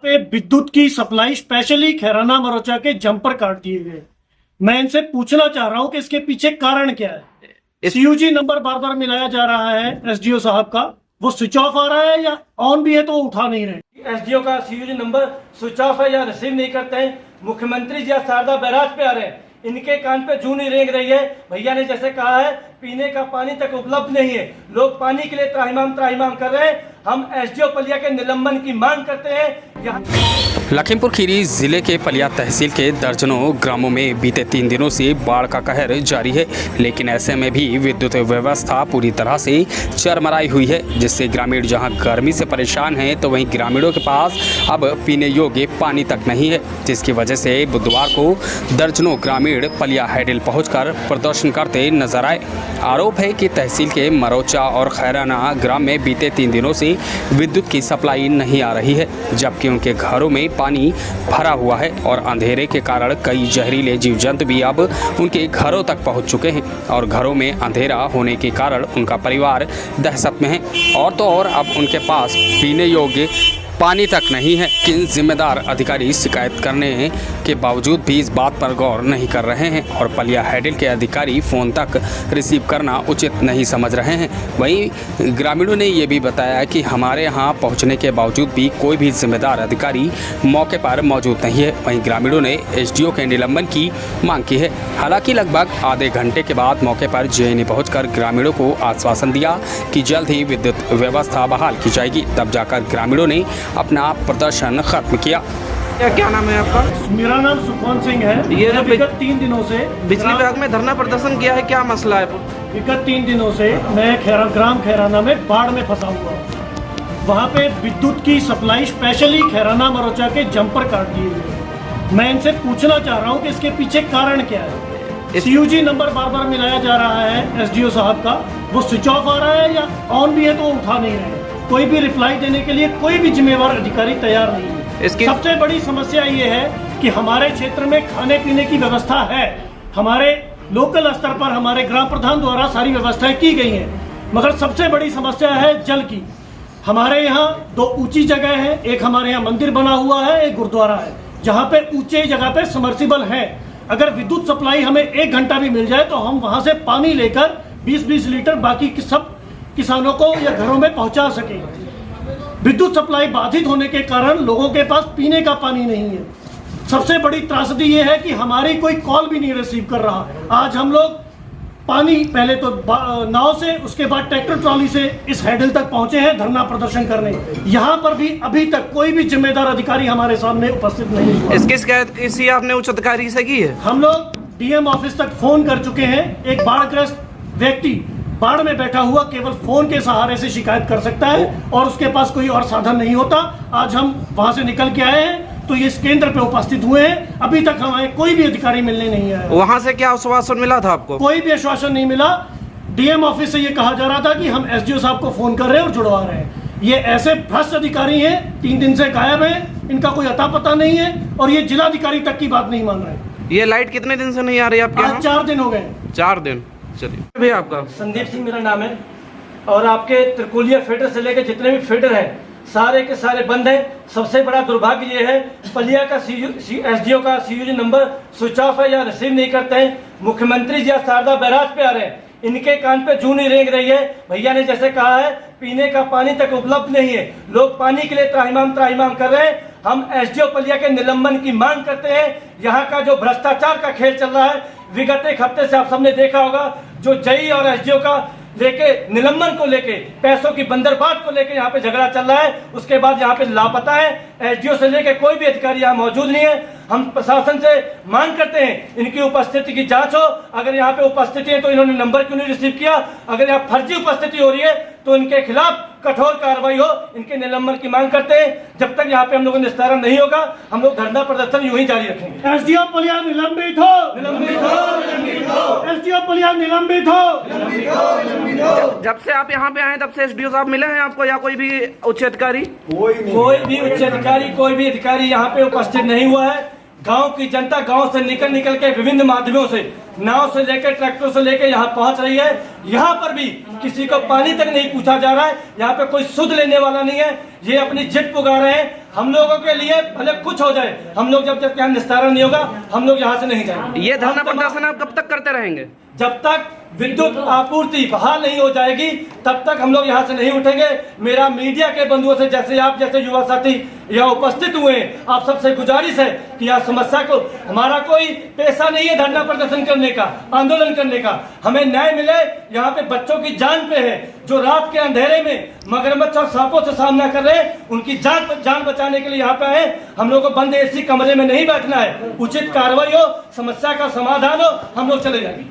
पे विद्युत की सप्लाई स्पेशली खैराना मरोचा के जंपर काट दिए गए। मैं इनसे पूछना चाह रहा हूं कि इसके पीछे कारण क्या है। सीयूजी नंबर बार बार मिलाया जा रहा है एसडीओ साहब का, वो स्विच ऑफ आ रहा है या ऑन भी है तो वो उठा नहीं रहे। एसडीओ का सीयूजी नंबर स्विच ऑफ है या रिसीव नहीं करते हैं। मुख्यमंत्री जी शारदा बैराज पे आ रहे हैं, इनके कान पे जूं नहीं रेंग रही है। भैया ने जैसे कहा है पीने का पानी तक उपलब्ध नहीं है, लोग पानी के लिए त्राहिमाम कर रहे हैं। हम एसडीओ पलिया के निलंबन की मांग करते हैं। लखीमपुर खीरी जिले के पलिया तहसील के दर्जनों ग्रामों में बीते 3 दिनों से बाढ़ का कहर जारी है, लेकिन ऐसे में भी विद्युत व्यवस्था पूरी तरह से चरमराई हुई है, जिससे ग्रामीण जहां गर्मी से परेशान हैं तो वहीं ग्रामीणों के पास अब पीने योग्य पानी तक नहीं है, जिसकी वजह से बुधवार को दर्जनों ग्रामीण पलिया हैडल पहुंचकर प्रदर्शन करते नजर आए। आरोप है कि तहसील के मरोचा और खैराना ग्राम में बीते 3 दिनों से विद्युत की सप्लाई नहीं आ रही है, जबकि उनके घरों में पानी भरा हुआ है और अंधेरे के कारण कई जहरीले जीव जंतु भी अब उनके घरों तक पहुंच चुके हैं और घरों में अंधेरा होने के कारण उनका परिवार दहशत में है। और तो और अब उनके पास पीने योग्य पानी तक नहीं है। किन जिम्मेदार अधिकारी शिकायत करने के बावजूद भी इस बात पर गौर नहीं कर रहे हैं और पलिया हैडल के अधिकारी फ़ोन तक रिसीव करना उचित नहीं समझ रहे हैं। वहीं ग्रामीणों ने ये भी बताया कि हमारे यहाँ पहुँचने के बावजूद भी कोई भी जिम्मेदार अधिकारी मौके पर मौजूद नहीं है। वहीं ग्रामीणों ने एसडीओ के निलंबन की मांग की है। हालांकि लगभग आधे घंटे के बाद मौके पर जेएनई पहुँचकर ग्रामीणों को आश्वासन दिया कि जल्द ही विद्युत व्यवस्था बहाल की जाएगी, तब जाकर ग्रामीणों ने अपना प्रदर्शन खत्म किया। क्या नाम है आपका? मेरा नाम सुखवंत सिंह है। ये विगत 3 दिनों से बिजली विभाग में धरना प्रदर्शन किया है, क्या मसला है? विगत 3 दिनों से मैं ग्राम खैराना में बाढ़ में फंसा हुआ हूँ। वहाँ पे विद्युत की सप्लाई स्पेशली खैराना मरोचा के जंपर काट दिए गए। मैं इनसे पूछना चाह रहा हूँ कि इसके पीछे कारण क्या है। सीयूजी नंबर बार बार मिलाया जा रहा है एसडीओ साहब का, वो स्विच ऑफ आ रहा है या ऑन भी है तो वो उठा नहीं रहे। कोई भी रिप्लाई देने के लिए कोई भी जिम्मेवार अधिकारी तैयार नहीं है। इसकी सबसे बड़ी समस्या ये है कि हमारे क्षेत्र में खाने पीने की व्यवस्था है, हमारे लोकल स्तर पर हमारे ग्राम प्रधान द्वारा सारी व्यवस्थाएं की गई हैं, मगर सबसे बड़ी समस्या है जल की। हमारे यहाँ 2 ऊंची जगह है, एक हमारे यहाँ मंदिर बना हुआ है, एक गुरुद्वारा है, जहाँ पे ऊंचे जगह पे सबमर्सिबल है। अगर विद्युत सप्लाई हमें 1 घंटा भी मिल जाए तो हम वहाँ से पानी लेकर 20-20 लीटर बाकी सब किसानों को या घरों में पहुंचा सके। विद्युत सप्लाई बाधित होने के कारण लोगों के पास पीने का पानी नहीं है। सबसे बड़ी त्रासदी ये है कि हमारी कोई कॉल भी नहीं रिसीव कर रहा। आज हम लोग पानी पहले तो नाव से, उसके बाद ट्रैक्टर ट्रॉली से इस हैडल तक पहुंचे हैं धरना प्रदर्शन करने। यहाँ पर भी अभी तक कोई भी जिम्मेदार अधिकारी हमारे सामने उपस्थित नहीं हुआ। इसकी शिकायत किसी आपने उच्च अधिकारी से की है? हम लोग डीएम ऑफिस तक फोन कर चुके हैं। एक बाढ़ग्रस्त व्यक्ति बाढ़ में बैठा हुआ केवल फोन के सहारे से शिकायत कर सकता है और उसके पास कोई और साधन नहीं होता। आज हम वहां से निकल के आए हैं तो ये इस केंद्र पे उपस्थित हुए हैं, अभी तक हमें कोई भी अधिकारी मिलने नहीं आया। वहां से क्या आश्वासन मिला था आपको? कोई भी आश्वासन नहीं मिला। डीएम ऑफिस से ये कहा जा रहा था कि हम एसडीओ साहब को फोन कर रहे हैं और जुड़वा रहे हैं। ये ऐसे भ्रष्ट अधिकारी हैं, 3 दिन से गायब है, इनका कोई अता पता नहीं है और ये जिलाधिकारी तक की बात नहीं मान रहे। ये लाइट कितने दिन से नहीं आ रही आपके? आज 4 दिन हो गए। 4 दिन। चलिए भैया, आपका? संदीप सिंह मेरा नाम है और आपके त्रिकुलिया फीडर से लेकर जितने भी फीडर हैं सारे के सारे बंद हैं। सबसे बड़ा दुर्भाग्य ये है पलिया का एसडीओ का सीयूजी नंबर स्विच ऑफ है या रिसीव नहीं करते हैं। मुख्यमंत्री जी शारदा बैराज पे आ रहे हैं, इनके कान पे जूं नहीं रेंग रही है। भैया ने जैसे कहा है पीने का पानी तक उपलब्ध नहीं है, लोग पानी के लिए त्राहिमाम कर रहे हैं। हम एसडीओ पलिया के निलंबन की मांग करते हैं। यहाँ का जो भ्रष्टाचार का खेल चल रहा है, विगत 1 हफ्ते से आप सबने देखा होगा, जो जेई और एसडीओ का लेके निलंबन को लेके पैसों की बंदरबाट को लेके यहाँ पे झगड़ा चल रहा है। उसके बाद यहाँ पे लापता है, एसडीओ से लेके कोई भी अधिकारी यहाँ मौजूद नहीं है। हम प्रशासन से मांग करते हैं इनकी उपस्थिति की जांच हो। अगर यहाँ पे उपस्थिति है तो इन्होंने नंबर क्यों नहीं रिसीव किया? अगर यहाँ फर्जी उपस्थिति हो रही है तो इनके खिलाफ कठोर कार्रवाई हो, इनके निलंबन की मांग करते हैं। जब तक यहाँ पे हम लोगों का निस्तारण नहीं होगा हम लोग धरना प्रदर्शन यूं ही जारी रखेंगे। एसडीओ पलिया निलंबित हो, निलंबित हो, एसडीओ पलिया निलंबित हो। जब से आप यहाँ पे आए तब से एसडीओ साहब मिले हैं आपको या कोई भी उच्च अधिकारी? कोई भी उच्च अधिकारी, कोई भी अधिकारी यहाँ पे उपस्थित नहीं हुआ है। गांव की जनता गांव से निकल के विभिन्न माध्यमों से, नाव से लेकर ट्रैक्टर से लेकर यहाँ पहुंच रही है। यहाँ पर भी किसी को पानी तक नहीं पूछा जा रहा है। यहाँ पे कोई सुध लेने वाला नहीं है। ये अपनी जिद पुगा रहे हैं। हम लोगों के लिए भले कुछ हो जाए, हम लोग जब तक यहाँ निस्तारण नहीं होगा हम लोग यहाँ से नहीं जाएंगे। ये धरना प्रदर्शन आप कब तक करते रहेंगे? जब तक विद्युत आपूर्ति बहाल नहीं हो जाएगी तब तक हम लोग यहाँ से नहीं उठेंगे। मेरा मीडिया के बंधुओं से, जैसे आप जैसे युवा साथी यहाँ उपस्थित हुए हैं, आप सबसे गुजारिश है कि यह समस्या को, हमारा कोई पेशा नहीं है धरना प्रदर्शन करने का, आंदोलन करने का। हमें न्याय मिले। यहाँ पे बच्चों की जान पे है, जो रात के अंधेरे में मगरमच्छ और सांपों से सामना कर रहे हैं, उनकी जान बचाने के लिए यहाँ पे आए। हम लोग को बंद एसी कमरे में नहीं बैठना है। उचित कार्रवाई हो, समस्या का समाधान हो, हम लोग चले जाएंगे।